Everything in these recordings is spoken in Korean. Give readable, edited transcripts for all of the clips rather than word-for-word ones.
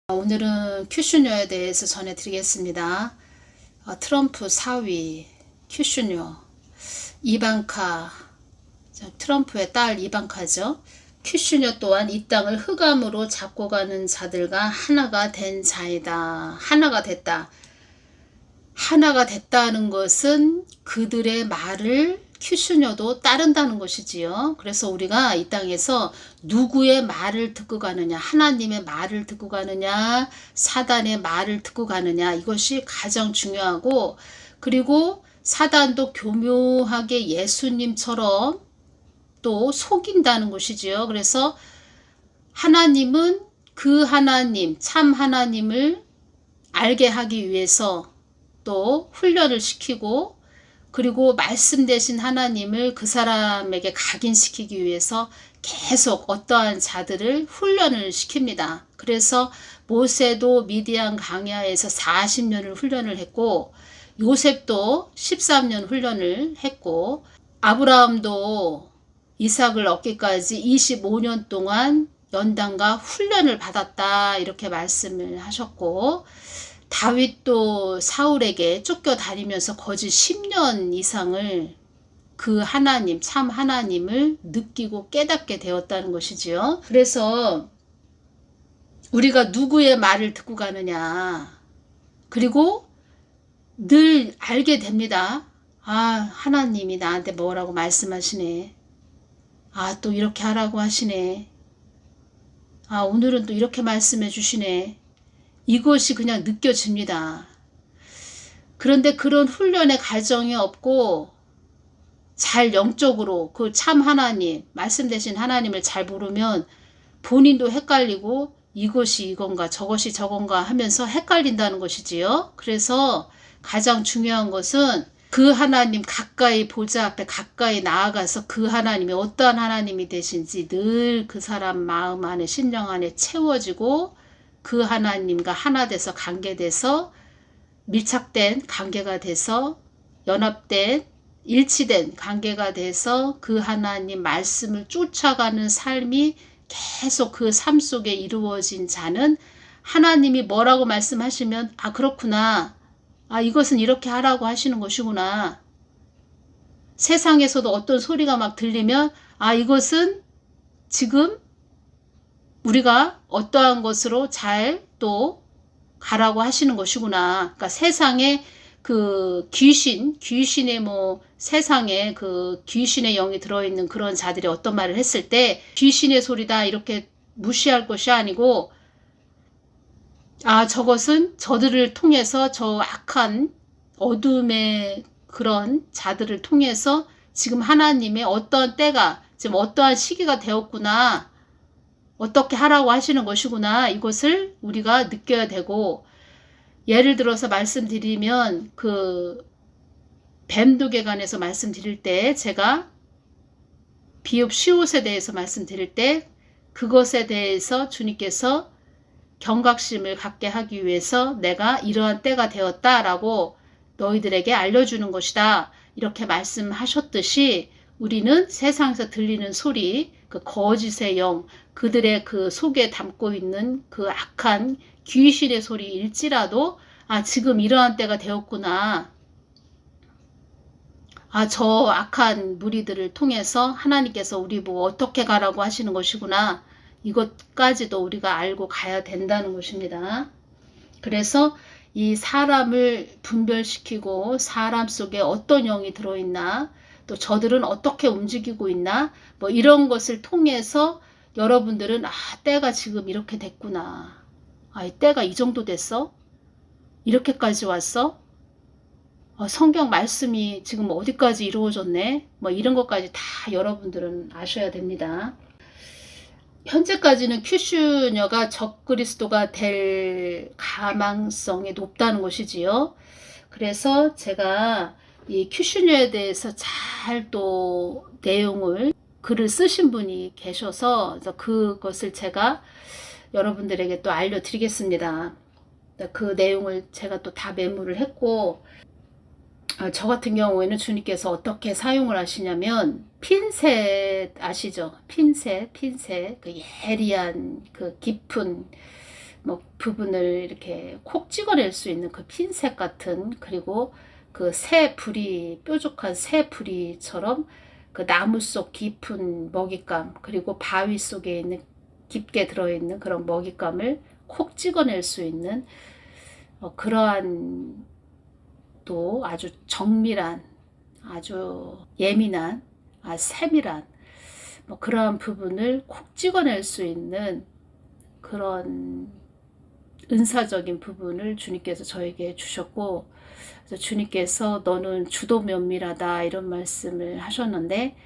오늘은 큐슈녀에 대해서 전해드리겠습니다. 트럼프 사위 큐슈녀, 이방카, 트럼프의 딸 이방카죠. 큐슈녀 또한 이 땅을 흑암으로 잡고 가는 자들과 하나가 된 자이다. 하나가 됐다. 하나가 됐다는 것은 그들의 말을 큐슈녀도 따른다는 것이지요. 그래서 우리가 이 땅에서 누구의 말을 듣고 가느냐, 하나님의 말을 듣고 가느냐, 사단의 말을 듣고 가느냐, 이것이 가장 중요하고, 그리고 사단도 교묘하게 예수님처럼 또 속인다는 것이지요. 그래서 하나님은 그 하나님, 참 하나님을 알게 하기 위해서 또 훈련을 시키고, 그리고 말씀 대신 하나님을 그 사람에게 각인시키기 위해서 계속 어떠한 자들을 훈련을 시킵니다. 그래서 모세도 미디안 광야에서 40년을 훈련을 했고, 요셉도 13년 훈련을 했고, 아브라함도 이삭을 얻기까지 25년 동안 연단과 훈련을 받았다, 이렇게 말씀을 하셨고, 다윗도 사울에게 쫓겨다니면서 거짓 10년 이상을 그 하나님, 참 하나님을 느끼고 깨닫게 되었다는 것이지요. 그래서 우리가 누구의 말을 듣고 가느냐, 그리고 늘 알게 됩니다. 하나님이 나한테 뭐라고 말씀하시네. 또 이렇게 하라고 하시네. 오늘은 또 이렇게 말씀해 주시네. 이것이 그냥 느껴집니다. 그런데 그런 훈련의 과정이 없고 잘 영적으로 그 참 하나님, 말씀 대신 하나님을 잘 모르면 본인도 헷갈리고 이것이 이건가 저것이 저건가 하면서 헷갈린다는 것이지요. 그래서 가장 중요한 것은 그 하나님 가까이 보좌 앞에 가까이 나아가서 그 하나님이 어떠한 하나님이 되신지 늘 그 사람 마음 안에 심령 안에 채워지고, 그 하나님과 하나 돼서 관계돼서 밀착된 관계가 돼서 연합된 일치된 관계가 돼서 그 하나님 말씀을 쫓아가는 삶이 계속 그 삶 속에 이루어진 자는 하나님이 뭐라고 말씀하시면 그렇구나, 이것은 이렇게 하라고 하시는 것이구나. 세상에서도 어떤 소리가 막 들리면 이것은 지금 우리가 어떠한 것으로 잘 또 가라고 하시는 것이구나. 그러니까 세상에 그 귀신의 세상에 그 귀신의 영이 들어있는 그런 자들이 어떤 말을 했을 때 귀신의 소리다 이렇게 무시할 것이 아니고, 저것은 저들을 통해서 저 악한 어둠의 그런 자들을 통해서 지금 하나님의 어떠한 때가 지금 어떠한 시기가 되었구나, 어떻게 하라고 하시는 것이구나, 이것을 우리가 느껴야 되고, 예를 들어서 말씀드리면 그 뱀독에 관해서 말씀드릴 때, 제가 비읍 시옷에 대해서 말씀드릴 때 그것에 대해서 주님께서 경각심을 갖게 하기 위해서 내가 이러한 때가 되었다라고 너희들에게 알려주는 것이다, 이렇게 말씀하셨듯이 우리는 세상에서 들리는 소리, 그 거짓의 영, 그들의 그 속에 담고 있는 그 악한 귀신의 소리일지라도 지금 이러한 때가 되었구나, 저 악한 무리들을 통해서 하나님께서 우리 보고 어떻게 가라고 하시는 것이구나, 이것까지도 우리가 알고 가야 된다는 것입니다. 그래서 이 사람을 분별시키고 사람 속에 어떤 영이 들어있나, 또 저들은 어떻게 움직이고 있나, 이런 것을 통해서 여러분들은 때가 지금 이렇게 됐구나, 이 때가 이 정도 됐어? 이렇게까지 왔어? 성경 말씀이 지금 어디까지 이루어졌네? 이런 것까지 다 여러분들은 아셔야 됩니다. 현재까지는 큐슈녀가 적그리스도가 될 가망성이 높다는 것이지요. 그래서 제가 이 큐슈녀에 대해서 잘 또 내용을 글을 쓰신 분이 계셔서 그것을 제가 여러분들에게 또 알려드리겠습니다. 그 내용을 제가 또 다 메모를 했고, 저 같은 경우에는 주님께서 어떻게 사용을 하시냐면, 핀셋 아시죠? 핀셋, 그 예리한 그 깊은 뭐 부분을 이렇게 콕 찍어낼 수 있는 그 핀셋 같은, 그리고 그 새 부리, 뾰족한 새 부리처럼 그 나무 속 깊은 먹잇감, 그리고 바위 속에 있는 깊게 들어있는 그런 먹잇감을 콕 찍어낼 수 있는 그러한 또 아주 정밀한, 아주 예민한, 세밀한 뭐 그러한 부분을 콕 찍어낼 수 있는 그런 은사적인 부분을 주님께서 저에게 주셨고, 그래서 주님께서 너는 주도 면밀하다 이런 말씀을 하셨는데,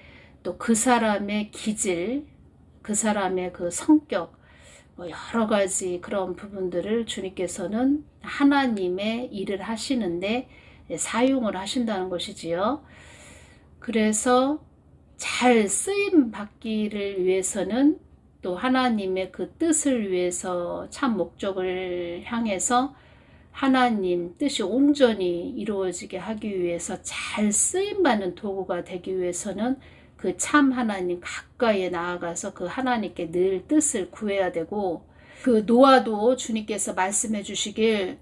또 그 사람의 기질, 그 사람의 그 성격, 뭐 여러 가지 그런 부분들을 주님께서는 하나님의 일을 하시는데 사용을 하신다는 것이지요. 그래서 잘 쓰임 받기를 위해서는, 또 하나님의 그 뜻을 위해서 참 목적을 향해서 하나님 뜻이 온전히 이루어지게 하기 위해서 잘 쓰임받는 도구가 되기 위해서는 그 참 하나님 가까이에 나아가서 그 하나님께 늘 뜻을 구해야 되고, 그 노아도 주님께서 말씀해 주시길,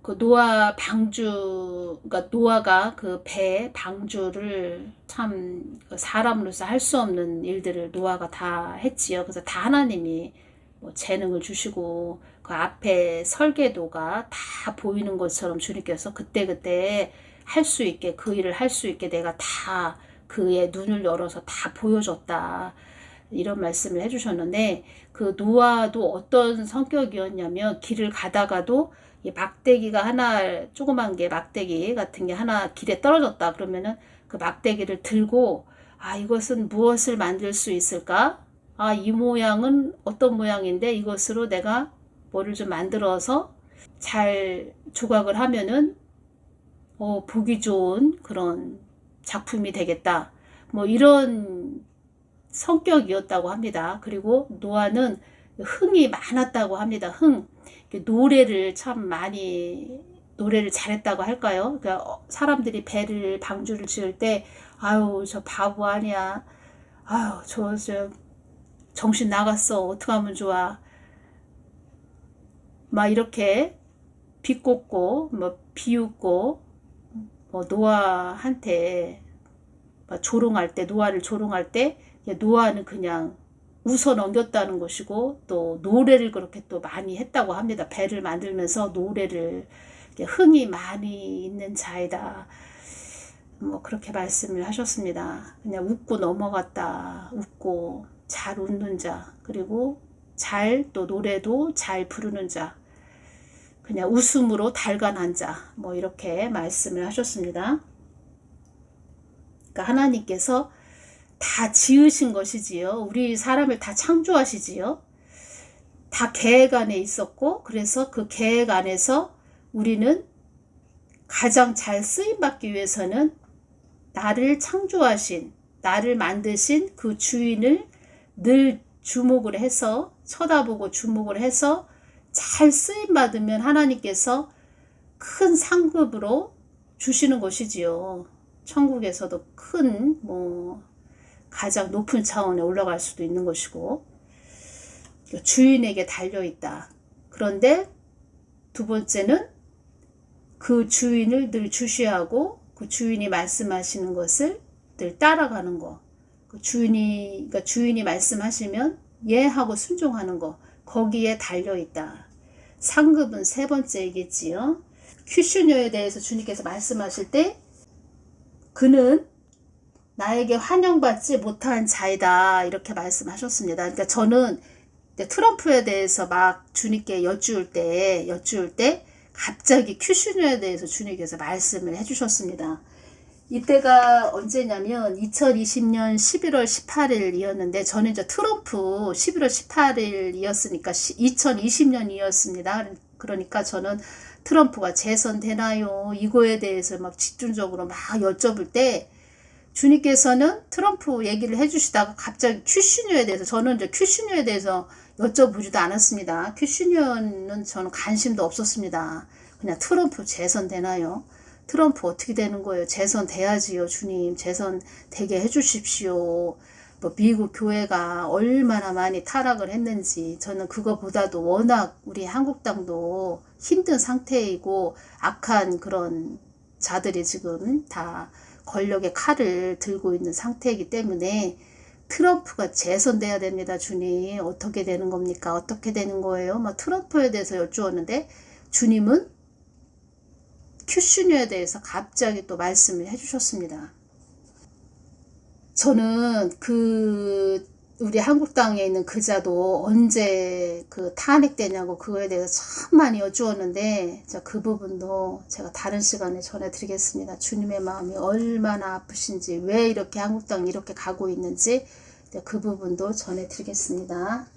그 노아 방주, 그러니까 노아가 그 배 방주를 참 사람으로서 할 수 없는 일들을 노아가 다 했지요. 그래서 다 하나님이 뭐 재능을 주시고, 그 앞에 설계도가 다 보이는 것처럼 주님께서 그때그때 할 수 있게, 그 일을 할 수 있게 내가 다 그의 눈을 열어서 다 보여줬다, 이런 말씀을 해주셨는데, 그 노아도 어떤 성격이었냐면, 길을 가다가도 이 막대기가 하나, 조그만 게 막대기 같은 게 하나 길에 떨어졌다 그러면은 그 막대기를 들고, 이것은 무엇을 만들 수 있을까? 이 모양은 어떤 모양인데 이것으로 내가 뭐를 좀 만들어서 잘 조각을 하면은 보기 좋은 그런 작품이 되겠다, 뭐 이런 성격이었다고 합니다. 그리고 노아는 흥이 많았다고 합니다. 노래를 참 많이, 노래를 잘했다고 할까요? 그러니까 사람들이 배를, 방주를 지을 때, 아유 저 바보 아니야, 아유 저 정신 나갔어, 어떡하면 좋아, 막 이렇게 비꼬고 뭐 비웃고, 뭐 노아한테 조롱할 때, 노아를 조롱할 때 노아는 그냥 웃어 넘겼다는 것이고, 또 노래를 그렇게 또 많이 했다고 합니다. 배를 만들면서 노래를, 흥이 많이 있는 자이다, 뭐 그렇게 말씀을 하셨습니다. 그냥 웃고 넘어갔다, 웃고 잘 웃는 자, 그리고 잘 또 노래도 잘 부르는 자, 그냥 웃음으로 달관한 자, 뭐 이렇게 말씀을 하셨습니다. 그러니까 하나님께서 다 지으신 것이지요. 우리 사람을 다 창조하시지요. 다 계획 안에 있었고, 그래서 그 계획 안에서 우리는 가장 잘 쓰임받기 위해서는 나를 창조하신, 나를 만드신 그 주인을 늘 주목을 해서, 쳐다보고 주목을 해서 잘 쓰임받으면 하나님께서 큰 상급으로 주시는 것이지요. 천국에서도 큰 가장 높은 차원에 올라갈 수도 있는 것이고, 주인에게 달려있다. 그런데 두 번째는 그 주인을 늘 주시하고 그 주인이 말씀하시는 것을 늘 따라가는 거. 그러니까 주인이 말씀하시면 예 하고 순종하는 거. 거기에 달려있다. 상급은 세 번째이겠지요. 큐슈녀에 대해서 주님께서 말씀하실 때, 그는 나에게 환영받지 못한 자이다, 이렇게 말씀하셨습니다. 그러니까 저는 트럼프에 대해서 막 주님께 여쭈을 때 갑자기 큐슈녀에 대해서 주님께서 말씀을 해주셨습니다. 이때가 언제냐면 2020년 11월 18일이었는데 저는 이제 트럼프 11월 18일이었으니까 2020년이었습니다. 그러니까 저는 트럼프가 재선되나요? 이거에 대해서 막 집중적으로 막 여쭤볼 때 주님께서는 트럼프 얘기를 해주시다가 갑자기 큐시뉴에 대해서, 저는 이제 큐시뉴에 대해서 여쭤보지도 않았습니다. 큐시뉴는 저는 관심도 없었습니다. 그냥 트럼프 재선되나요? 트럼프 어떻게 되는 거예요? 재선돼야지요. 주님 재선되게 해주십시오. 뭐 미국 교회가 얼마나 많이 타락을 했는지, 저는 그거보다도 워낙 우리 한국당도 힘든 상태이고 악한 그런 자들이 지금 다 권력의 칼을 들고 있는 상태이기 때문에 트럼프가 재선돼야 됩니다. 주님, 어떻게 되는 겁니까? 어떻게 되는 거예요? 막 트럼프에 대해서 여쭈었는데 주님은 큐슈뉴에 대해서 갑자기 또 말씀을 해주셨습니다. 저는 우리 한국당에 있는 그자도 언제 탄핵되냐고 그거에 대해서 참 많이 여쭈었는데, 그 부분도 제가 다른 시간에 전해드리겠습니다. 주님의 마음이 얼마나 아프신지, 왜 이렇게 한국당이 이렇게 가고 있는지 그 부분도 전해드리겠습니다.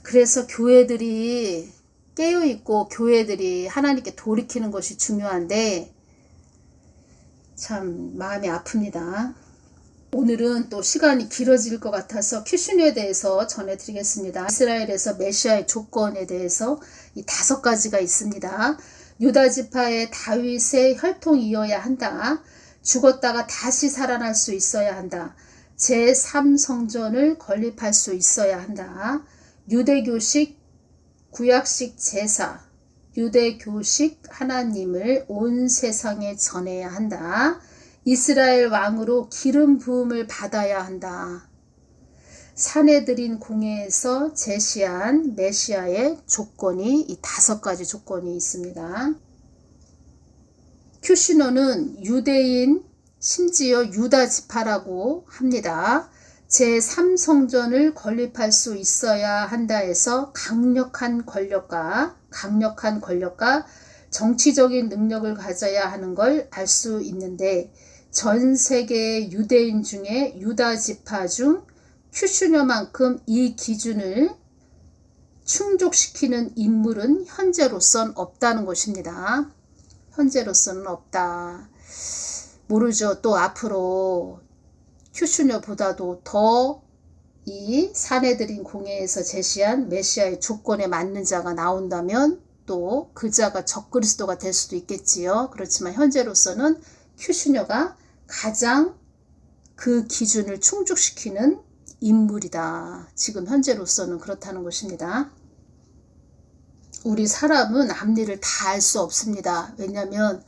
그래서 교회들이 깨어있고 교회들이 하나님께 돌이키는 것이 중요한데 참 마음이 아픕니다. 오늘은 또 시간이 길어질 것 같아서 큐슈뉴에 대해서 전해드리겠습니다. 이스라엘에서 메시아의 조건에 대해서 이 5가지가 있습니다. 유다 지파의 다윗의 혈통이어야 한다. 죽었다가 다시 살아날 수 있어야 한다. 제3성전을 건립할 수 있어야 한다. 유대교식 구약식 제사, 유대교식 하나님을 온 세상에 전해야 한다. 이스라엘 왕으로 기름 부음을 받아야 한다. 사내들인 공회에서 제시한 메시아의 조건이 이 5가지 조건이 있습니다. 큐슈노는 유대인, 심지어 유다 지파라고 합니다. 제3성전을 건립할 수 있어야 한다 해서 강력한 권력과 정치적인 능력을 가져야 하는 걸 알 수 있는데, 전 세계 유대인 중에 유다 지파 중 큐슈녀만큼 이 기준을 충족시키는 인물은 현재로선 없다는 것입니다. 현재로서는 없다. 모르죠. 또 앞으로 큐슈녀보다도 더 이 사내들인 공회에서 제시한 메시아의 조건에 맞는 자가 나온다면 또 그 자가 적그리스도가 될 수도 있겠지요. 그렇지만 현재로서는 큐슈녀가 가장 그 기준을 충족시키는 인물이다. 지금 현재로서는 그렇다는 것입니다. 우리 사람은 앞일을 다 알 수 없습니다. 왜냐하면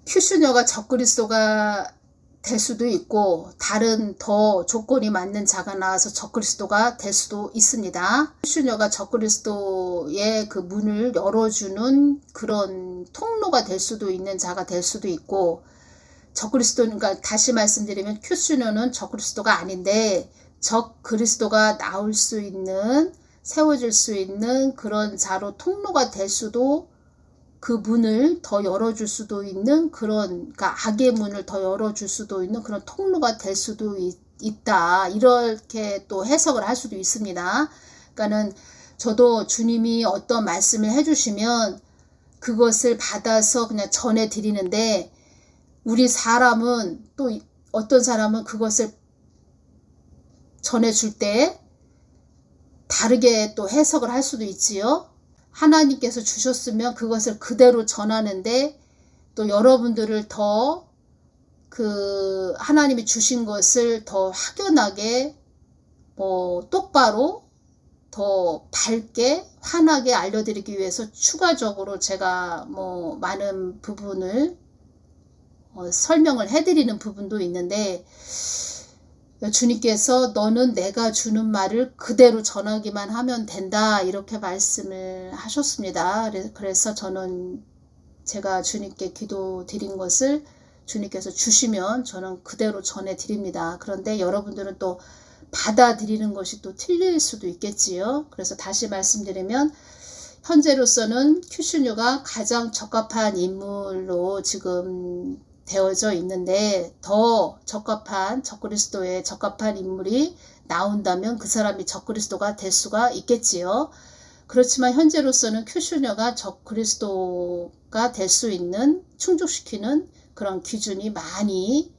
큐슈녀가 적그리스도가 될 수도 있고 다른 더 조건이 맞는 자가 나와서 적그리스도가 될 수도 있습니다. 큐슈녀가 적그리스도의 그 문을 열어주는 그런 통로가 될 수도 있는 자가 될 수도 있고, 그러니까 다시 말씀드리면 큐슈녀는 적그리스도가 아닌데 적그리스도가 나올 수 있는, 세워질 수 있는 그런 자로 통로가 될 수도, 그 문을 더 열어줄 수도 있는 그러니까 악의 문을 더 열어줄 수도 있는 그런 통로가 될 수도 있다. 이렇게 또 해석을 할 수도 있습니다. 그러니까는 저도 주님이 어떤 말씀을 해주시면 그것을 받아서 그냥 전해드리는데, 우리 사람은 또 어떤 사람은 그것을 전해줄 때 다르게 또 해석을 할 수도 있지요. 하나님께서 주셨으면 그것을 그대로 전하는데 또 여러분들을 더 하나님이 주신 것을 더 확연하게 똑바로 더 밝게 환하게 알려드리기 위해서 추가적으로 제가 많은 부분을 설명을 해드리는 부분도 있는데, 주님께서 너는 내가 주는 말을 그대로 전하기만 하면 된다 이렇게 말씀을 하셨습니다. 그래서 저는 제가 주님께 기도 드린 것을 주님께서 주시면 저는 그대로 전해드립니다. 그런데 여러분들은 또 받아들이는 것이 또 틀릴 수도 있겠지요. 그래서 다시 말씀드리면 현재로서는 큐슈뉴가 가장 적합한 인물로 지금 되어져 있는데, 더 적합한 적그리스도의 적합한 인물이 나온다면 그 사람이 적그리스도가 될 수가 있겠지요. 그렇지만 현재로서는 큐슈녀가 적그리스도가 될 수 있는, 충족시키는 그런 기준이 많이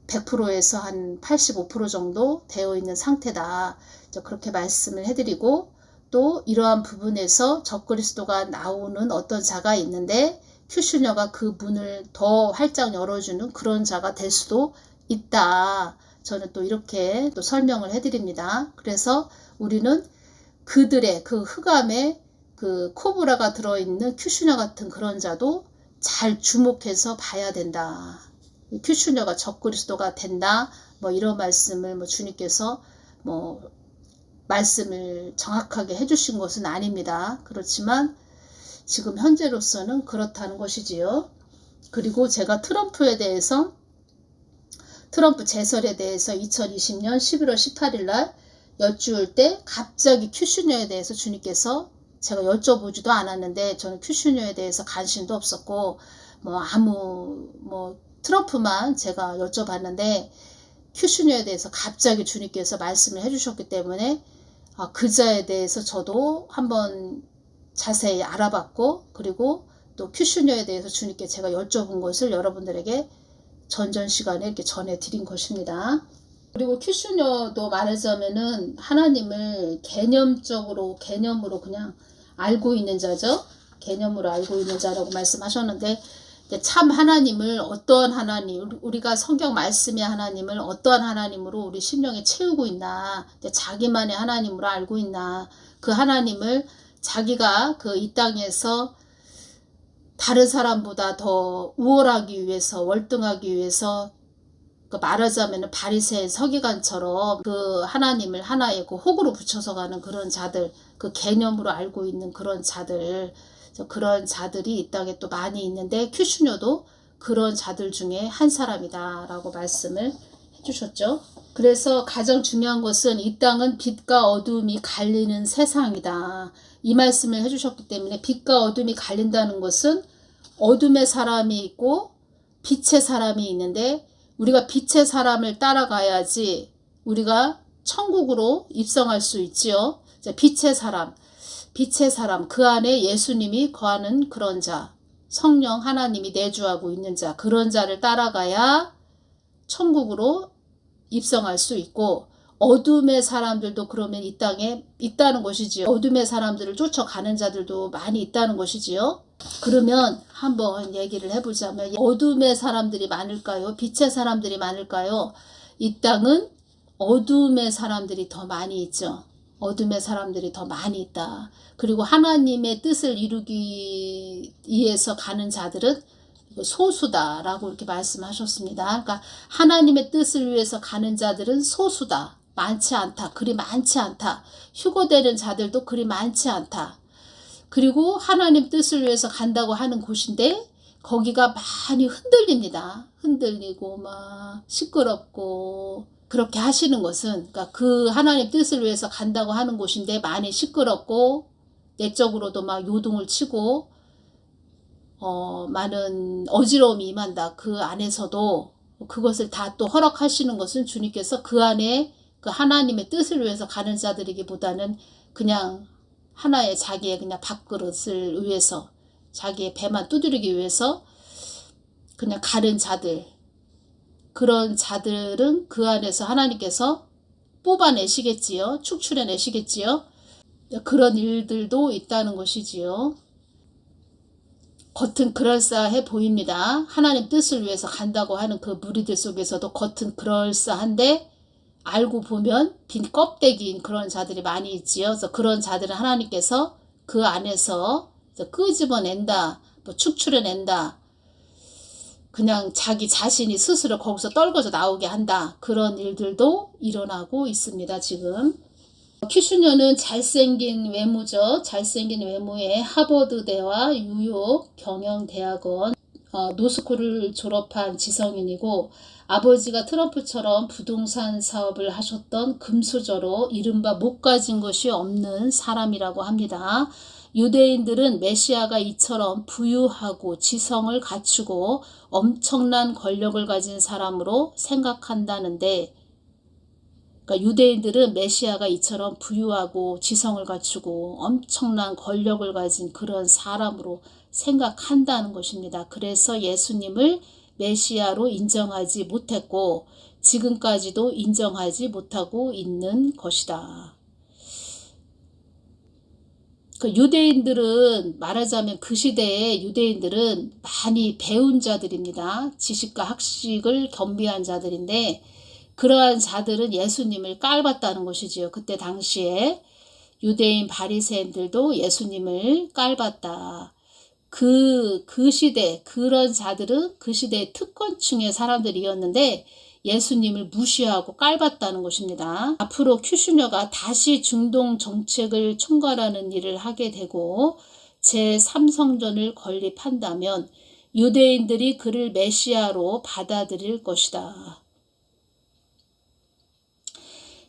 100%에서 한 85% 정도 되어 있는 상태다. 그렇게 말씀을 해드리고, 또 이러한 부분에서 적그리스도가 나오는 어떤 자가 있는데 큐슈녀가 그 문을 더 활짝 열어주는 그런 자가 될 수도 있다. 저는 또 이렇게 또 설명을 해드립니다. 그래서 우리는 그들의 그 흑암에 그 코브라가 들어있는 큐슈녀 같은 그런 자도 잘 주목해서 봐야 된다. 큐슈녀가 적그리스도가 된다. 뭐 이런 말씀을 뭐 주님께서 뭐 말씀을 정확하게 해주신 것은 아닙니다. 그렇지만 지금 현재로서는 그렇다는 것이지요. 그리고 제가 트럼프에 대해서 트럼프 재설에 대해서 2020년 11월 18일 날 여쭈을 때 갑자기 큐슈녀에 대해서 주님께서 제가 여쭤보지도 않았는데 저는 큐슈녀에 대해서 관심도 없었고 뭐 트럼프만 제가 여쭤봤는데 큐슈녀에 대해서 갑자기 주님께서 말씀을 해주셨기 때문에 그 자에 대해서 저도 한번 자세히 알아봤고 그리고 또 큐슈녀에 대해서 주님께 제가 여쭤본 것을 여러분들에게 전전 시간에 이렇게 전해드린 것입니다. 그리고 큐슈녀도 말하자면은 하나님을 개념으로 그냥 알고 있는 자죠. 개념으로 알고 있는 자라고 말씀하셨는데 참 하나님을 어떠한 하나님, 우리가 성경 말씀의 하나님을 어떠한 하나님으로 우리 심령에 채우고 있나, 자기만의 하나님으로 알고 있나, 그 하나님을 자기가 그 이 땅에서 다른 사람보다 더 우월하기 위해서, 월등하기 위해서, 말하자면 바리새인 서기관처럼 그 하나님을 하나의 그 혹으로 붙여서 가는 그런 자들, 그 개념으로 알고 있는 그런 자들, 그런 자들이 이 땅에 또 많이 있는데 큐슈녀도 그런 자들 중에 한 사람이다 라고 말씀을 해주셨죠. 그래서 가장 중요한 것은 이 땅은 빛과 어둠이 갈리는 세상이다. 이 말씀을 해주셨기 때문에 빛과 어둠이 갈린다는 것은 어둠의 사람이 있고 빛의 사람이 있는데 우리가 빛의 사람을 따라가야지 우리가 천국으로 입성할 수 있지요. 빛의 사람 그 안에 예수님이 거하는 그런 자, 성령 하나님이 내주하고 있는 자, 그런 자를 따라가야 천국으로 입성할 수 있고 어둠의 사람들도 그러면 이 땅에 있다는 것이지요. 어둠의 사람들을 쫓아가는 자들도 많이 있다는 것이지요. 그러면 한번 얘기를 해보자면 어둠의 사람들이 많을까요? 빛의 사람들이 많을까요? 이 땅은 어둠의 사람들이 더 많이 있죠. 어둠의 사람들이 더 많이 있다. 그리고 하나님의 뜻을 이루기 위해서 가는 자들은 소수다라고 이렇게 말씀하셨습니다. 그러니까 하나님의 뜻을 위해서 가는 자들은 소수다. 많지 않다. 그리 많지 않다. 휴거되는 자들도 그리 많지 않다. 그리고 하나님 뜻을 위해서 간다고 하는 곳인데 거기가 많이 흔들립니다. 흔들리고 막 시끄럽고 그렇게 하시는 것은 그러니까 그 하나님 뜻을 위해서 간다고 하는 곳인데 많이 시끄럽고 내적으로도 막 요동을 치고 많은 어지러움이 임한다. 그 안에서도 그것을 다 또 허락하시는 것은 주님께서 그 안에 그 하나님의 뜻을 위해서 가는 자들이기보다는 그냥 하나의 자기의 그냥 밥그릇을 위해서 자기의 배만 두드리기 위해서 그냥 가는 자들, 그런 자들은 그 안에서 하나님께서 뽑아내시겠지요. 축출해내시겠지요. 그런 일들도 있다는 것이지요. 겉은 그럴싸해 보입니다. 하나님 뜻을 위해서 간다고 하는 그 무리들 속에서도 겉은 그럴싸한데 알고 보면 빈 껍데기인 그런 자들이 많이 있지요. 그래서 그런 자들은 하나님께서 그 안에서 끄집어낸다, 뭐 축출해낸다, 그냥 자기 자신이 스스로 거기서 떨궈져 나오게 한다. 그런 일들도 일어나고 있습니다. 지금 큐슈녀는 잘생긴 외모죠. 잘생긴 외모에 하버드대와 뉴욕 경영대학원 노스쿨을 졸업한 지성인이고 아버지가 트럼프처럼 부동산 사업을 하셨던 금수저로 이른바 못 가진 것이 없는 사람이라고 합니다. 유대인들은 메시아가 이처럼 부유하고 지성을 갖추고 엄청난 권력을 가진 사람으로 생각한다는데 그러니까 유대인들은 메시아가 이처럼 부유하고 지성을 갖추고 엄청난 권력을 가진 그런 사람으로 생각한다는 것입니다. 그래서 예수님을 메시아로 인정하지 못했고 지금까지도 인정하지 못하고 있는 것이다. 그 유대인들은 말하자면 그 시대의 유대인들은 많이 배운 자들입니다. 지식과 학식을 겸비한 자들인데 그러한 자들은 예수님을 깔봤다는 것이지요. 그때 당시에 유대인 바리새인들도 예수님을 깔봤다. 그 시대 그런 자들은 그 시대의 특권층의 사람들이었는데 예수님을 무시하고 깔봤다는 것입니다. 앞으로 큐슈녀가 다시 중동 정책을 총괄하는 일을 하게 되고 제3성전을 건립한다면 유대인들이 그를 메시아로 받아들일 것이다.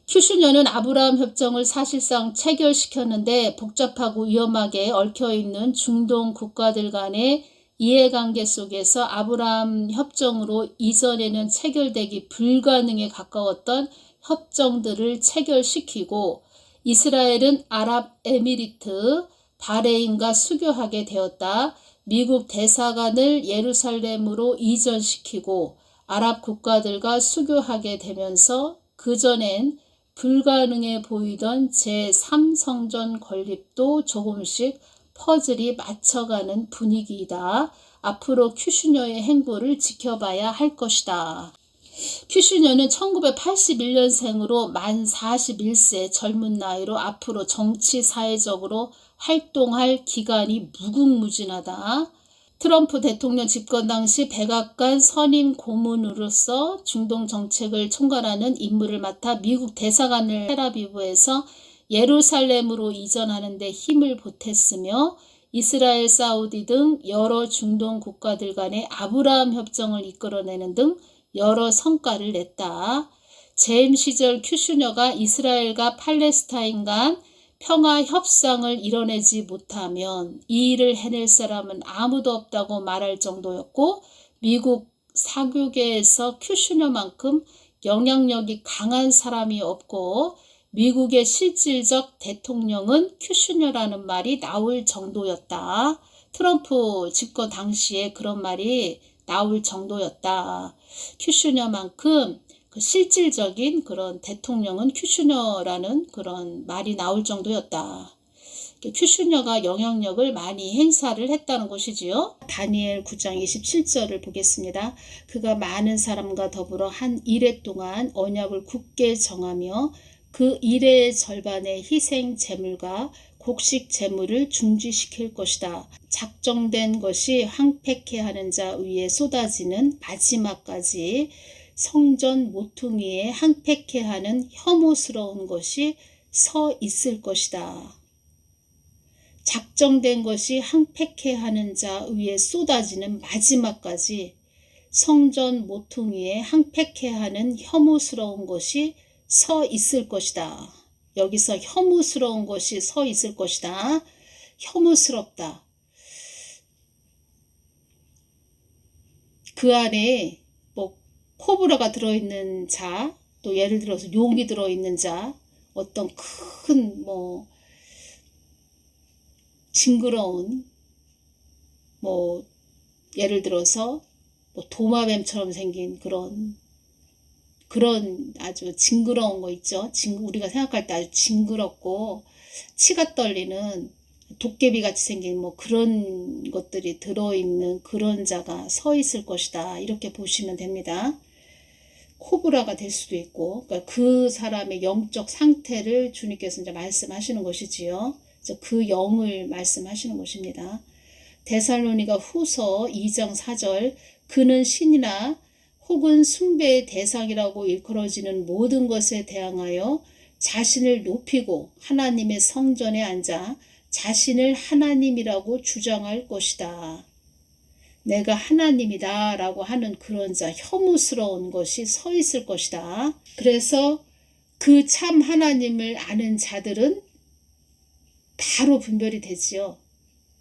큐슈녀는 아브라함 협정을 사실상 체결시켰는데 복잡하고 위험하게 얽혀있는 중동 국가들 간의 이해관계 속에서 아브라함 협정으로 이전에는 체결되기 불가능에 가까웠던 협정들을 체결시키고 이스라엘은 아랍에미리트, 바레인과 수교하게 되었다. 미국 대사관을 예루살렘으로 이전시키고 아랍 국가들과 수교하게 되면서 그전엔 불가능해 보이던 제3성전 건립도 조금씩 퍼즐이 맞춰가는 분위기이다. 앞으로 큐슈녀의 행보를 지켜봐야 할 것이다. 큐슈녀는 1981년생으로 만 41세 젊은 나이로 앞으로 정치 사회적으로 활동할 기간이 무궁무진하다. 트럼프 대통령 집권 당시 백악관 선임 고문으로서 중동 정책을 총괄하는 임무를 맡아 미국 대사관을 텔아비브에서 예루살렘으로 이전하는 데 힘을 보탰으며 이스라엘, 사우디 등 여러 중동 국가들 간의 아브라함 협정을 이끌어내는 등 여러 성과를 냈다. 재임 시절 큐슈녀가 이스라엘과 팔레스타인 간 평화 협상을 이뤄내지 못하면 이 일을 해낼 사람은 아무도 없다고 말할 정도였고 미국 사교계에서 큐슈녀만큼 영향력이 강한 사람이 없고 미국의 실질적 대통령은 큐슈녀라는 말이 나올 정도였다. 트럼프 집권 당시에 그런 말이 나올 정도였다. 큐슈녀만큼 그 실질적인 그런 대통령은 큐슈녀라는 그런 말이 나올 정도였다. 큐슈녀가 영향력을 많이 행사를 했다는 것이지요. 다니엘 9장 27절을 보겠습니다. 그가 많은 사람과 더불어 한 이레 동안 언약을 굳게 정하며 그 이레의 절반의 희생 제물과 곡식 제물을 중지시킬 것이다. 작정된 것이 황폐케 하는 자 위에 쏟아지는 마지막까지 성전 모퉁이에 황폐케 하는 혐오스러운 것이 서 있을 것이다. 작정된 것이 황폐케 하는 자 위에 쏟아지는 마지막까지 성전 모퉁이에 황폐케 하는 혐오스러운 것이 서 있을 것이다. 여기서 혐오스러운 것이 서 있을 것이다. 혐오스럽다. 그 안에 뭐 코브라가 들어있는 자, 또 예를 들어서 용이 들어있는 자, 어떤 큰 뭐 징그러운 뭐 예를 들어서 뭐 도마뱀처럼 생긴 그런 아주 징그러운 거 있죠. 우리가 생각할 때 아주 징그럽고 치가 떨리는 도깨비 같이 생긴 뭐 그런 것들이 들어있는 그런 자가 서 있을 것이다. 이렇게 보시면 됩니다. 코브라가 될 수도 있고, 그러니까 그 사람의 영적 상태를 주님께서 이제 말씀하시는 것이지요. 그 영을 말씀하시는 것입니다. 데살로니가 후서 2장 4절, 그는 신이나 혹은 숭배의 대상이라고 일컬어지는 모든 것에 대항하여 자신을 높이고 하나님의 성전에 앉아 자신을 하나님이라고 주장할 것이다. 내가 하나님이다 라고 하는 그런 자, 혐오스러운 것이 서 있을 것이다. 그래서 그 참 하나님을 아는 자들은 바로 분별이 되지요.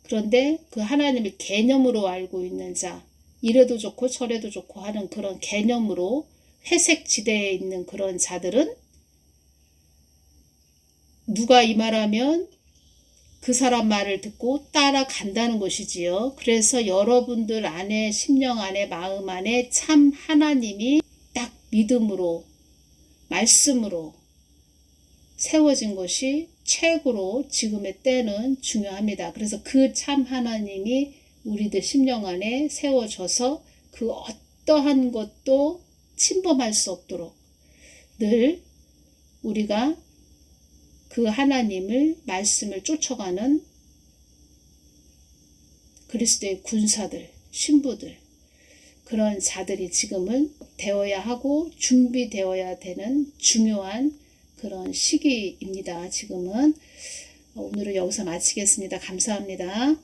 그런데 그 하나님을 개념으로 알고 있는 자, 이래도 좋고 저래도 좋고 하는 그런 개념으로 회색 지대에 있는 그런 자들은 누가 이 말하면 그 사람 말을 듣고 따라간다는 것이지요. 그래서 여러분들 안에, 심령 안에, 마음 안에 참 하나님이 딱 믿음으로, 말씀으로 세워진 것이 최고로 지금의 때는 중요합니다. 그래서 그 참 하나님이 우리들 심령 안에 세워져서 그 어떠한 것도 침범할 수 없도록 늘 우리가 그 하나님을 말씀을 쫓아가는 그리스도의 군사들, 신부들 그런 자들이 지금은 되어야 하고 준비되어야 되는 중요한 그런 시기입니다. 지금은 오늘은 여기서 마치겠습니다. 감사합니다.